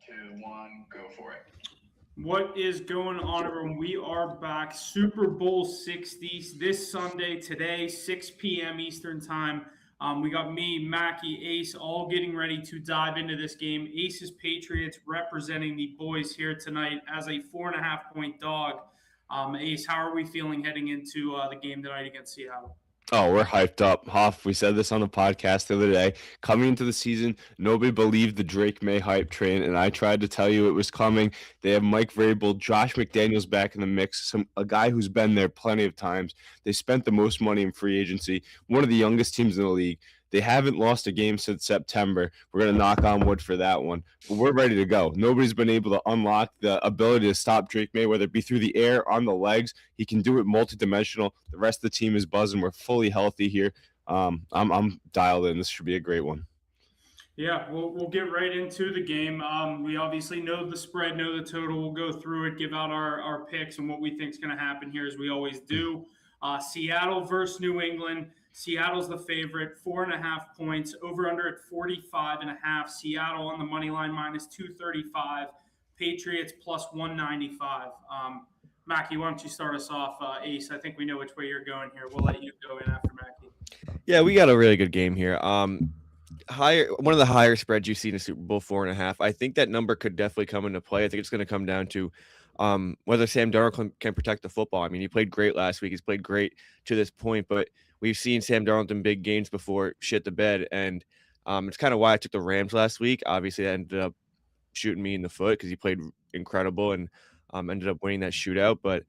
two, one, go for it. What is going on, everyone? We are back. Super Bowl 60 this Sunday, today, 6 p.m. Eastern Time. We got me, Mackie, Ace, all getting ready to dive into this game. Ace's Patriots representing the boys here tonight as a 4.5-point dog. Ace, how are we feeling heading into the game tonight against Seattle? Oh, we're hyped up. Hoff, we said this on the podcast the other day. Coming into the season, nobody believed the Drake May hype train, and I tried to tell you it was coming. They have Mike Vrabel, Josh McDaniels back in the mix, a guy who's been there plenty of times. They spent the most money in free agency, one of the youngest teams in the league. They haven't lost a game since September. We're going to knock on wood for that one. But we're ready to go. Nobody's been able to unlock the ability to stop Drake May, whether it be through the air, on the legs. He can do it multidimensional. The rest of the team is buzzing. We're fully healthy here. I'm dialed in. This should be a great one. Yeah, we'll get right into the game. We obviously know the spread, know the total. We'll go through it, give out our picks and what we think is going to happen here, as we always do. Seattle versus New England. Seattle's the favorite, 4.5 points, over under at 45.5. Seattle on the money line minus 235. Patriots plus 195. Mackie, why don't you start us off? Ace, I think we know which way you're going here. We'll let you go in after Mackie. Yeah, we got a really good game here. Higher, one of the higher spreads you see in a Super Bowl, 4.5. I think that number could definitely come into play. I think it's going to come down to whether Sam Darnold can protect the football. I mean, he played great last week. He's played great to this point, but we've seen Sam Darnold in big games before shit the bed, and it's kind of why I took the Rams last week. Obviously, that ended up shooting me in the foot because he played incredible and ended up winning that shootout. But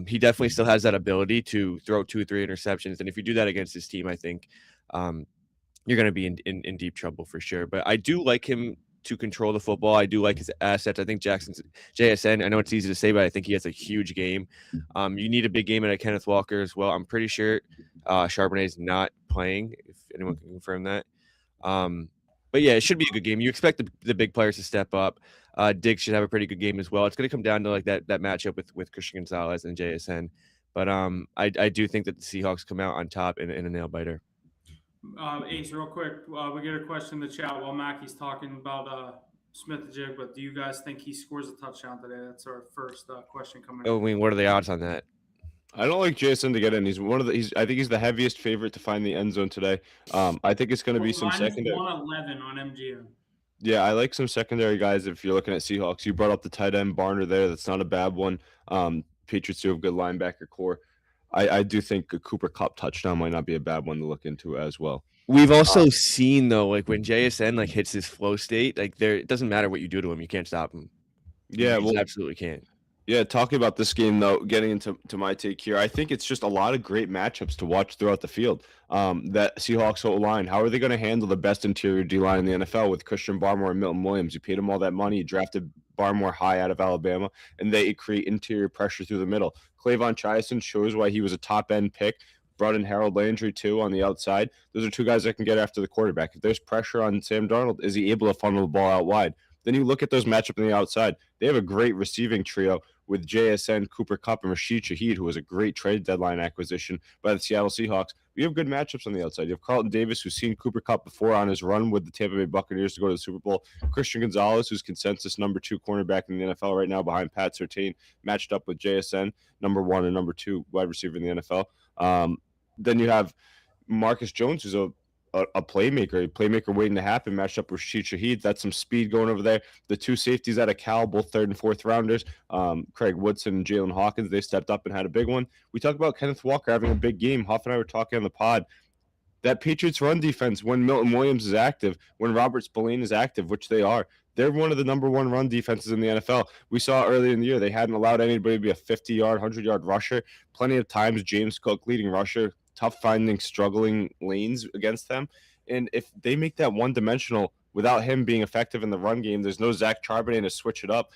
he definitely still has that ability to throw 2-3 interceptions, and if you do that against his team, I think you're going to be in deep trouble for sure. But I do like him to control the football. I do like his assets. I think Jackson's JSN, I know it's easy to say, but I think he has a huge game. You need a big game out of Kenneth Walker as well. I'm pretty sure Charbonnet is not playing, if anyone can confirm that. But yeah, it should be a good game. You expect the big players to step up. Diggs should have a pretty good game as well. It's going to come down to like that matchup with Christian Gonzalez and JSN. But I do think that the Seahawks come out on top in a nail biter. Ace, real quick, we get a question in the chat while Mackie's talking about Smith-Njigba. Do you guys think he scores a touchdown today? That's our first question coming. Oh, I mean, what are the odds on that? I don't like Jason to get in. I think he's the heaviest favorite to find the end zone today. I think it's going to be some secondary. 111 on MGM. Yeah, I like some secondary guys. If you're looking at Seahawks, you brought up the tight end Barner there. That's not a bad one. Patriots do have good linebacker core. I do think a Cooper Kupp touchdown might not be a bad one to look into as well. We've also seen, though, like when JSN like hits his flow state, like it doesn't matter what you do to him, you can't stop him. Yeah, you absolutely can't. Yeah, talking about this game, though, getting into my take here, I think it's just a lot of great matchups to watch throughout the field. That Seahawks O-line, how are they going to handle the best interior D-line in the NFL with Christian Barmore and Milton Williams? You paid them all that money. You drafted Barmore high out of Alabama, and they create interior pressure through the middle. Clavon Chiasen shows why he was a top-end pick. Brought in Harold Landry, too, on the outside. Those are two guys that can get after the quarterback. If there's pressure on Sam Darnold, is he able to funnel the ball out wide? Then you look at those matchups on the outside. They have a great receiving trio with JSN, Cooper Kupp, and Rashid Shaheed, who was a great trade deadline acquisition by the Seattle Seahawks. We have good matchups on the outside. You have Carlton Davis, who's seen Cooper Kupp before on his run with the Tampa Bay Buccaneers to go to the Super Bowl. Christian Gonzalez, who's consensus number 2 cornerback in the NFL right now behind Pat Surtain, matched up with JSN, number 1 and number 2 wide receiver in the NFL. Then you have Marcus Jones, who's a playmaker waiting to happen, matched up with Rashid Shaheed. That's some speed going over there. The two safeties out of Cal, both 3rd and 4th rounders, Craig Woodson and Jalen Hawkins, they stepped up and had a big one. We talked about Kenneth Walker having a big game. Huff and I were talking on the pod. That Patriots run defense, when Milton Williams is active, when Robert Spillane is active, which they are, they're one of the number 1 run defenses in the NFL. We saw earlier in the year they hadn't allowed anybody to be a 50-yard, 100-yard rusher. Plenty of times, James Cook, leading rusher, tough finding struggling lanes against them. And if they make that one-dimensional without him being effective in the run game, there's no Zach Charbonnet to switch it up.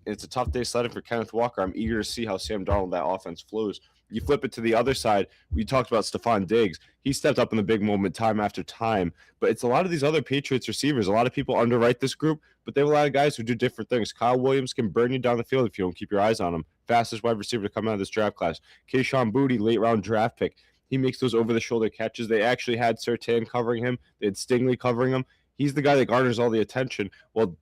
It's a tough day sledding for Kenneth Walker. I'm eager to see how Sam Darnold, that offense flows. You flip it to the other side. We talked about Stephon Diggs. He stepped up in the big moment time after time. But it's a lot of these other Patriots receivers. A lot of people underwrite this group, but they have a lot of guys who do different things. Kyle Williams can burn you down the field if you don't keep your eyes on him. Fastest wide receiver to come out of this draft class. Kayshon Boutte, late-round draft pick. He makes those over-the-shoulder catches. They actually had Surtain covering him. They had Stingley covering him. He's the guy that garners all the attention. Well,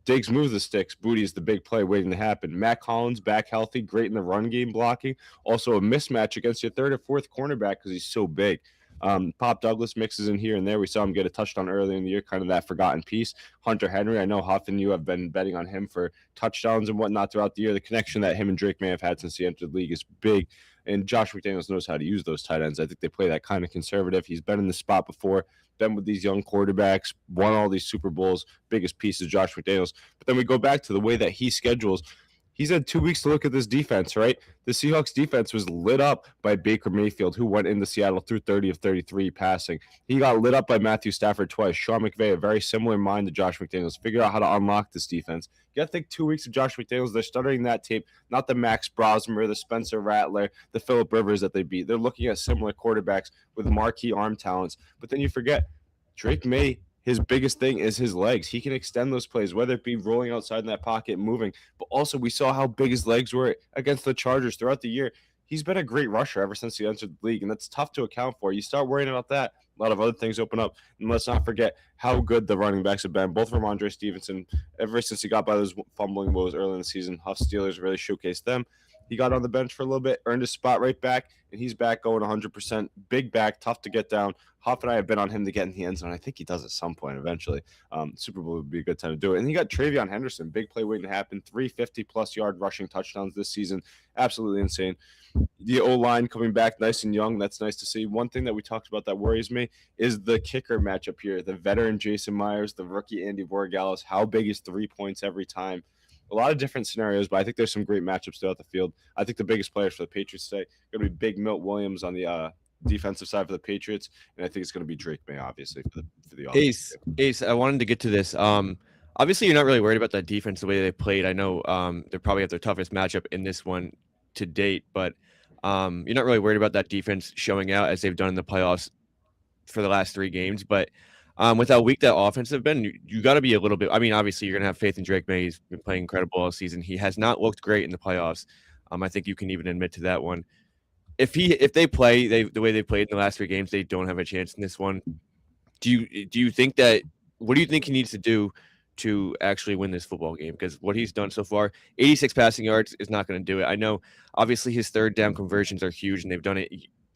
Diggs moves the sticks. Booty is the big play waiting to happen. Matt Collins back healthy, great in the run game blocking. Also a mismatch against your third or fourth cornerback because he's so big. Pop Douglas mixes in here and there. We saw him get a touchdown early in the year, kind of that forgotten piece. Hunter Henry, I know Huff and you have been betting on him for touchdowns and whatnot throughout the year. The connection that him and Drake may have had since he entered the league is big. And Josh McDaniels knows how to use those tight ends. I think they play that kind of conservative. He's been in the spot before, been with these young quarterbacks, won all these Super Bowls. Biggest piece is Josh McDaniels. But then we go back to the way that he schedules. He's had 2 weeks to look at this defense, right? The Seahawks defense was lit up by Baker Mayfield, who went into Seattle through 30 of 33 passing. He got lit up by Matthew Stafford twice. Sean McVay, a very similar mind to Josh McDaniels, figured out how to unlock this defense. You got to think 2 weeks of Josh McDaniels. They're studying that tape, not the Max Brosmer, the Spencer Rattler, the Phillip Rivers that they beat. They're looking at similar quarterbacks with marquee arm talents. But then you forget, Drake May, his biggest thing is his legs. He can extend those plays, whether it be rolling outside in that pocket, moving. But also, we saw how big his legs were against the Chargers throughout the year. He's been a great rusher ever since he entered the league, and that's tough to account for. You start worrying about that, a lot of other things open up. And let's not forget how good the running backs have been, both from Ramondre Stevenson, ever since he got by those fumbling woes early in the season. Huff Steelers really showcased them. He got on the bench for a little bit, earned his spot right back, and he's back going 100%. Big back, tough to get down. Huff and I have been on him to get in the end zone. I think he does at some point eventually. Super Bowl would be a good time to do it. And you got Travion Henderson, big play waiting to happen. 350-plus yard rushing touchdowns this season. Absolutely insane. The O-line coming back nice and young. That's nice to see. One thing that we talked about that worries me is the kicker matchup here. The veteran Jason Myers, the rookie Andy Borregales. How big is 3 points every time? A lot of different scenarios, but I think there's some great matchups throughout the field. I think the biggest players for the Patriots today are going to be Big Milt Williams on the defensive side for the Patriots, and I think it's going to be Drake May, obviously, for the offense. Ace, I wanted to get to this. Obviously, you're not really worried about that defense the way they played. I know they're probably at their toughest matchup in this one to date, but you're not really worried about that defense showing out as they've done in the playoffs for the last 3 games. But with how weak that offense have been, you got to be a little bit. I mean, obviously, you're going to have faith in Drake May. He's been playing incredible all season. He has not looked great in the playoffs. I think you can even admit to that one. If they play the way they played in the last 3 games, they don't have a chance in this one. Do you think that? What do you think he needs to do to actually win this football game? Because what he's done so far, 86 passing yards is not going to do it. I know, obviously, his third down conversions are huge, and they've done it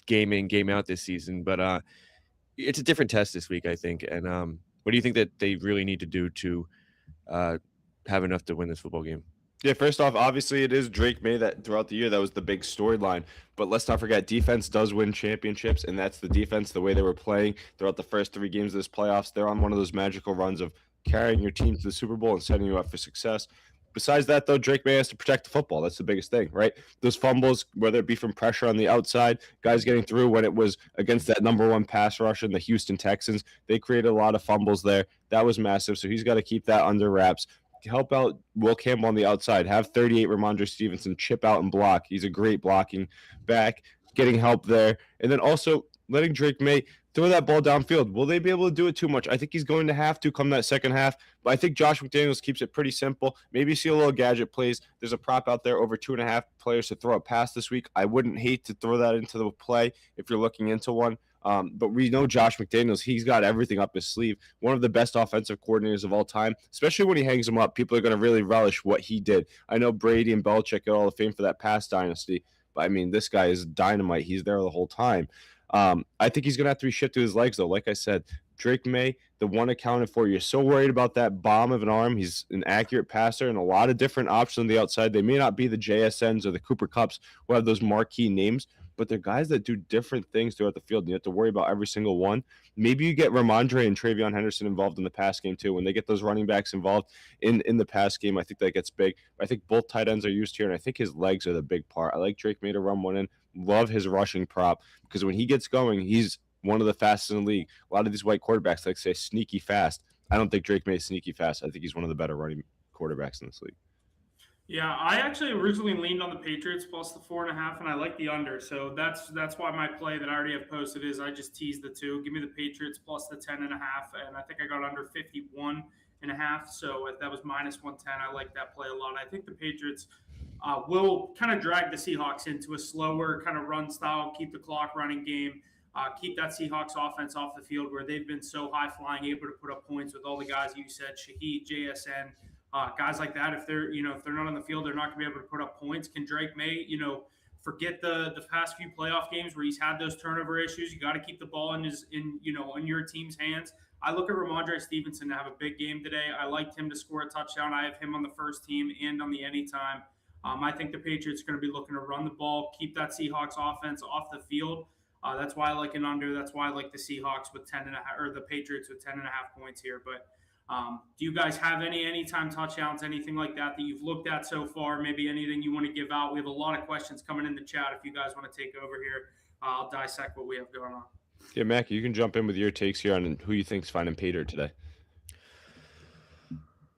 game in, game out this season. But it's a different test this week, I think. And what do you think that they really need to do to have enough to win this football game? Yeah, first off, obviously it is Drake May that throughout the year, that was the big storyline. But let's not forget, defense does win championships, and that's the defense, the way they were playing throughout the first 3 games of this playoffs. They're on one of those magical runs of carrying your team to the Super Bowl and setting you up for success. Besides that, though, Drake May has to protect the football. That's the biggest thing, right? Those fumbles, whether it be from pressure on the outside, guys getting through when it was against that number 1 pass rush in the Houston Texans, they created a lot of fumbles there. That was massive, so he's got to keep that under wraps. Help out Will Campbell on the outside. Have 38 Ramondre Stevenson chip out and block. He's a great blocking back, getting help there. And then also letting Drake May throw that ball downfield. Will they be able to do it too much? I think he's going to have to come that second half. But I think Josh McDaniels keeps it pretty simple. Maybe see a little gadget plays. There's a prop out there, over 2.5 players to throw a pass this week. I wouldn't hate to throw that into the play if you're looking into one. But we know Josh McDaniels, he's got everything up his sleeve. One of the best offensive coordinators of all time, especially when he hangs them up. People are going to really relish what he did. I know Brady and Belichick get all the fame for that past dynasty, but I mean, this guy is dynamite. He's there the whole time. I think he's going to have to be shifted to his legs, though. Like I said, Drake May, the one accounted for. You're so worried about that bomb of an arm. He's an accurate passer and a lot of different options on the outside. They may not be the JSNs or the Cooper Kupps who have those marquee names, but they're guys that do different things throughout the field. And you have to worry about every single one. Maybe you get Ramondre and Travion Henderson involved in the pass game too. When they get those running backs involved in the pass game, I think that gets big. I think both tight ends are used here, and I think his legs are the big part. I like Drake May to run one in. Love his rushing prop because when he gets going, he's one of the fastest in the league. A lot of these white quarterbacks like to say sneaky fast. I don't think Drake May is sneaky fast. I think he's one of the better running quarterbacks in this league. Yeah, I actually originally leaned on the Patriots plus the 4.5, and I like the under. So that's why my play that I already have posted is I just teased the 2. Give me the Patriots plus the 10.5, and I think I got under 51.5. So that was minus 110. I like that play a lot. I think the Patriots will kind of drag the Seahawks into a slower kind of run style, keep the clock running game, keep that Seahawks offense off the field where they've been so high flying, able to put up points with all the guys you said, Shaheed, JSN, Guys like that, if they're not on the field, they're not going to be able to put up points. Can Drake May, forget the past few playoff games where he's had those turnover issues? You got to keep the ball in your team's hands. I look at Ramondre Stevenson to have a big game today. I liked him to score a touchdown. I have him on the first team and on the anytime. I think the Patriots are going to be looking to run the ball, keep that Seahawks offense off the field. That's why I like an under. That's why I like the Seahawks with 10.5, or the Patriots with 10.5 points here. But do you guys have any anytime touchdowns, anything like that you've looked at so far? Maybe anything you want to give out? We have a lot of questions coming in the chat. If you guys want to take over here, I'll dissect what we have going on. Yeah, Mac, you can jump in with your takes here on who you think's finding Pater today.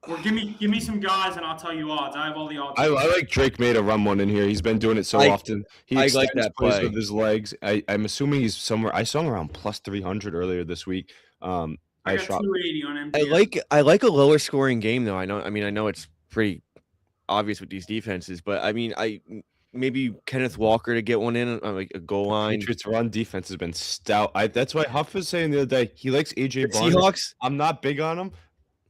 Or give me some guys and I'll tell you odds. I have all the odds. I like Drake May to run one in here. He's been doing it so often. He I extends like that plays play with his legs. I'm assuming he's somewhere. I saw him around plus 300 earlier this week. I got 280 on MGM. I like a lower scoring game though. I know it's pretty obvious with these defenses, but maybe Kenneth Walker to get one in on like a goal line. Patriots run defense has been stout. That's why Huff was saying the other day he likes AJ Barnes. Seahawks. I'm not big on him,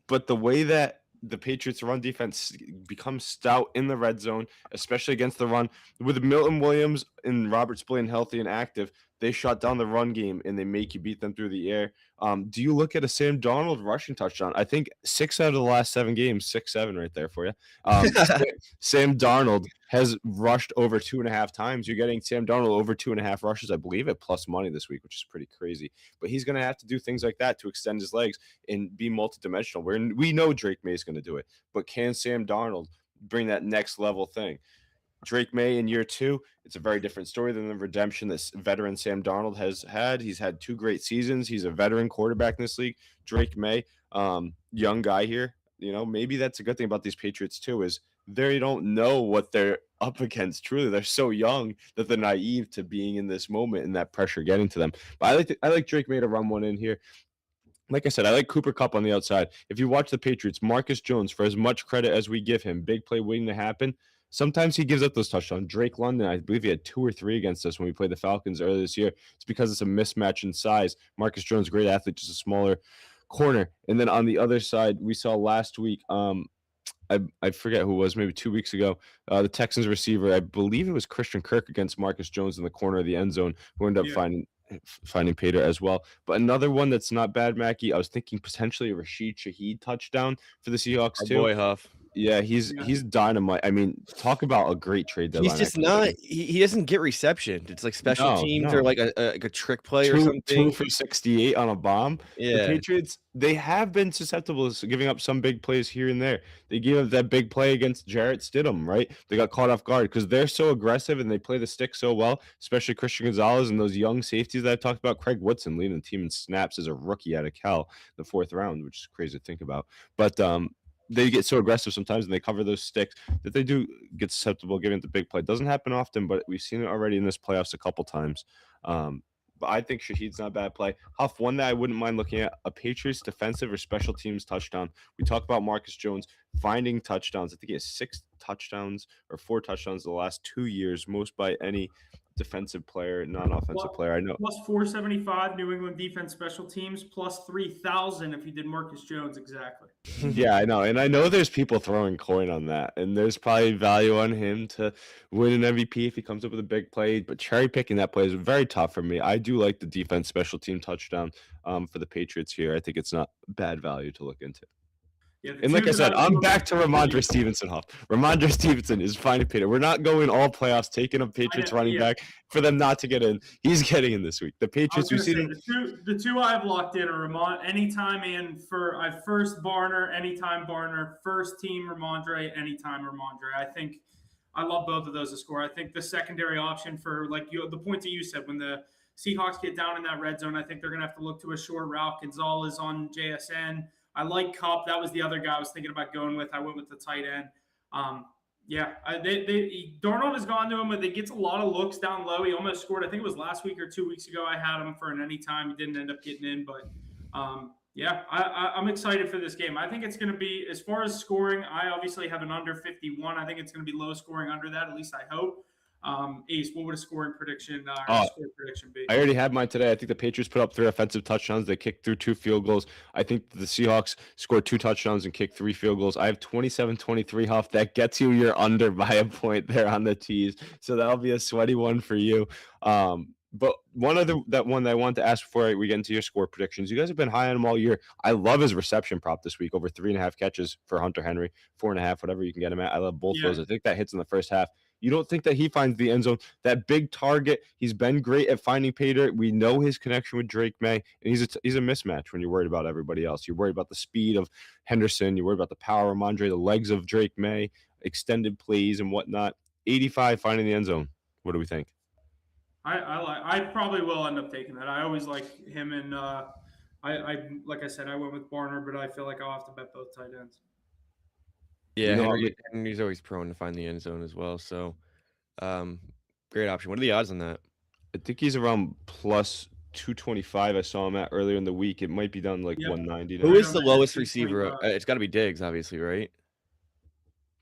but the way that the Patriots run defense becomes stout in the red zone, especially against the run, with Milton Williams and Robert Spillane healthy and active, they shut down the run game and they make you beat them through the air. Do you look at a Sam Darnold rushing touchdown? I think 6 out of the last 7 games, 6-7 right there for you. Sam Darnold has rushed over 2.5 times. You're getting Sam Darnold over 2.5 rushes, I believe, at plus money this week, which is pretty crazy. But he's going to have to do things like that to extend his legs and be multidimensional. We know Drake May is going to do it, but can Sam Darnold bring that next level thing? Drake May in year 2, it's a very different story than the redemption that veteran Sam Darnold has had. He's had 2 great seasons. He's a veteran quarterback in this league. Drake May, young guy here. Maybe that's a good thing about these Patriots too, is they don't know what they're up against. Truly, they're so young that they're naive to being in this moment and that pressure getting to them. But I like Drake May to run one in here. Like I said, I like Cooper Kupp on the outside. If you watch the Patriots, Marcus Jones, for as much credit as we give him, big play waiting to happen, sometimes he gives up those touchdowns. Drake London, I believe he had 2 or 3 against us when we played the Falcons earlier this year. It's because it's a mismatch in size. Marcus Jones, great athlete, just a smaller corner. And then on the other side, we saw last week, I forget who it was, maybe 2 weeks ago, the Texans receiver, I believe it was Christian Kirk against Marcus Jones in the corner of the end zone, who ended up finding Pater as well. But another one that's not bad, Mackie, I was thinking potentially a Rashid Shaheed touchdown for the Seahawks too. Boy, Huff. Yeah, he's dynamite. I mean, talk about a great trade deadline. He's just not. He doesn't get reception. It's like special teams or like a trick play or something. 2 for 68 on a bomb. Yeah, the Patriots, they have been susceptible to giving up some big plays here and there. They gave up that big play against Jarrett Stidham, right? They got caught off guard because they're so aggressive and they play the stick so well, especially Christian Gonzalez and those young safeties that I talked about. Craig Woodson leading the team in snaps as a rookie out of Cal in the 4th round, which is crazy to think about. But they get so aggressive sometimes and they cover those sticks that they do get susceptible giving it the big play. Doesn't happen often, but we've seen it already in this playoffs a couple times. But I think Shaheed's not a bad play. Huff, one that I wouldn't mind looking at, a Patriots defensive or special teams touchdown. We talk about Marcus Jones finding touchdowns. I think he has 6 touchdowns or 4 touchdowns the last 2 years, most by any defensive player, non-offensive player I know. Plus 475 New England defense special teams, plus 3,000 if you did Marcus Jones exactly. Yeah, I know. And I know there's people throwing coin on that. And there's probably value on him to win an MVP if he comes up with a big play. But cherry picking that play is very tough for me. I do like the defense special team touchdown for the Patriots here. I think it's not bad value to look into. Yeah, and like I said, I'm back to Ramondre Stevenson, Huff. Ramondre Stevenson is finding Pater. We're not going all playoffs, taking a Patriots running back for them not to get in. He's getting in this week. The Patriots, we've seen the two I've locked in are anytime and for I first Barner, anytime Barner, first team Ramondre, anytime Ramondre. I think I love both of those to score. I think the secondary option for the points that you said, when the Seahawks get down in that red zone, I think they're gonna have to look to a short route. Gonzalez on JSN. I like Kupp. That was the other guy I was thinking about going with. I went with the tight end. Darnold has gone to him, but they gets a lot of looks down low. He almost scored. I think it was last week or 2 weeks ago. I had him for an anytime. He didn't end up getting in, but I'm excited for this game. I think it's going to be, as far as scoring, I obviously have an under 51. I think it's going to be low scoring under that. At least I hope. Ace, what would a scoring prediction or score prediction be? I already had mine today. I think the Patriots put up 3 offensive touchdowns. They kicked through 2 field goals. I think the Seahawks scored 2 touchdowns and kicked 3 field goals. I have 27-23, Huff. That gets you your under by a point there on the tees. So that'll be a sweaty one for you. But one that I wanted to ask before we get into your score predictions, you guys have been high on him all year. I love his reception prop this week, over 3.5 catches for Hunter Henry, 4.5, whatever you can get him at. I love both those. I think that hits in the first half. You don't think that he finds the end zone, that big target? He's been great at finding pay dirt. We know his connection with Drake May, and he's a mismatch when you're worried about everybody else. You're worried about the speed of Henderson. You're worried about the power of Mondre, the legs of Drake May, extended plays and whatnot. 85 finding the end zone. What do we think? I probably will end up taking that. I always like him, and like I said, I went with Barner, but I feel like I'll have to bet both tight ends. Yeah, Henry's always prone to find the end zone as well. So, great option. What are the odds on that? I think he's around plus 225. I saw him at earlier in the week. It might be down like 190 now. Who is the lowest receiver? It's got to be Diggs, obviously, right?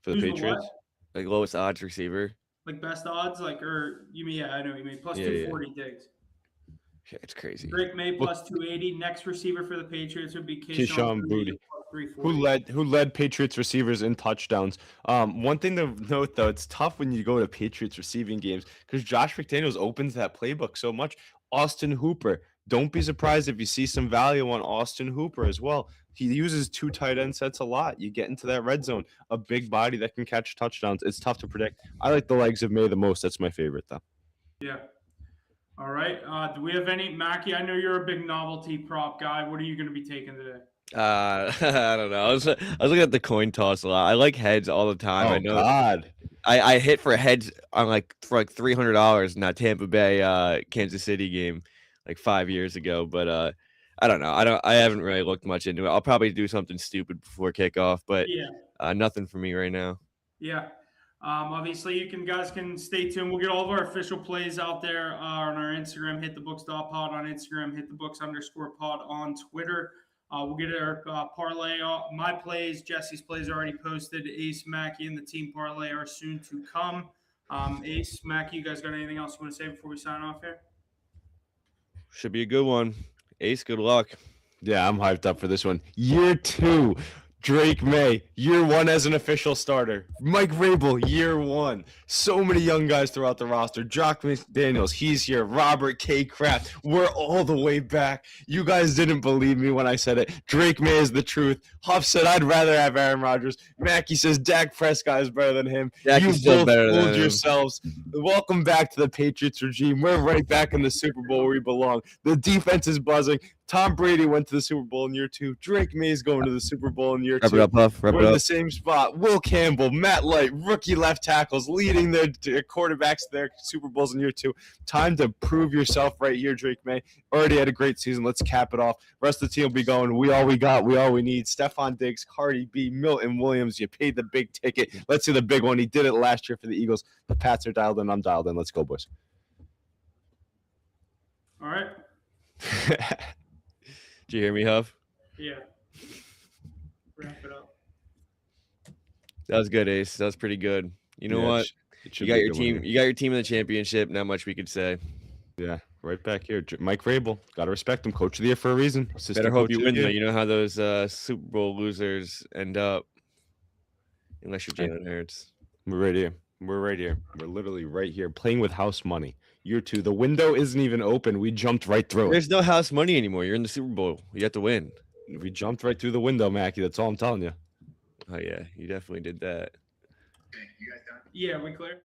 For the Patriots? Like lowest odds receiver. Like best odds, or you mean? Yeah, I know what you mean. Plus 240 Diggs. Yeah, it's crazy. Drake May plus 280. Next receiver for the Patriots would be Keyshawn Boutte, who led Patriots receivers in touchdowns. One thing to note, though, it's tough when you go to Patriots receiving games because Josh McDaniels opens that playbook so much. Austin Hooper. Don't be surprised if you see some value on Austin Hooper as well. He uses 2 tight end sets a lot. You get into that red zone, a big body that can catch touchdowns. It's tough to predict. I like the legs of May the most. That's my favorite, though. Yeah. All right. Do we have any, Mackie? I know you're a big novelty prop guy. What are you going to be taking today? I don't know. I was looking at the coin toss a lot. I like heads all the time. Oh, I know. God. I hit for heads on for $300 in that Tampa Bay Kansas City game like 5 years ago. But I don't know. I haven't really looked much into it. I'll probably do something stupid before kickoff, but nothing for me right now. Yeah. Obviously, you guys can stay tuned. We'll get all of our official plays out there on our Instagram, hitthebooks.pod on Instagram, hitthebooks_pod on Twitter. We'll get our parlay, my plays, Jesse's plays are already posted. Ace, Mackie, and the team parlay are soon to come. Ace, Mackie, you guys got anything else you want to say before we sign off here? Should be a good one. Ace, good luck. Yeah, I'm hyped up for this one. Year 2, Drake May. Year 1 as an official starter. Mike Vrabel, year 1. So many young guys throughout the roster. Jock McDaniels, he's here. Robert K. Kraft, we're all the way back. You guys didn't believe me when I said it. Drake May is the truth. Huff said I'd rather have Aaron Rodgers. Mackie says Dak Prescott is better than him. Dack's still better than him. Yourselves. Welcome back to the Patriots regime. We're right back in the Super Bowl where we belong. The defense is buzzing. Tom Brady went to the Super Bowl in year 2. Drake May is going to the Super Bowl in year 2. Wrap it up, Huff. We're in the same spot. Will Campbell, Matt Light, rookie left tackles, leading their quarterbacks to their Super Bowls in year 2. Time to prove yourself right here, Drake May. Already had a great season. Let's cap it off. Rest of the team will be going. We all we got. We all we need. Stephon Diggs, Cardi B, Milton Williams. You paid the big ticket. Let's see the big one. He did it last year for the Eagles. The Pats are dialed in. I'm dialed in. Let's go, boys. All right. Did you hear me, Huff? Yeah. Wrap it up. That was good, Ace. That was pretty good. You know what? You got your team. You got your team in the championship. Not much we could say. Yeah, right back here. Mike Vrabel. Got to respect him. Coach of the year for a reason. Better hope you win, though. You know how those Super Bowl losers end up. Unless you're Jalen Hurts. We're right here. We're right here. We're literally right here playing with house money. Year 2. The window isn't even open. We jumped right through it. There's no house money anymore. You're in the Super Bowl. You have to win. We jumped right through the window, Mackie. That's all I'm telling you. Oh, yeah. You definitely did that. Okay, you guys done? Yeah, we clear.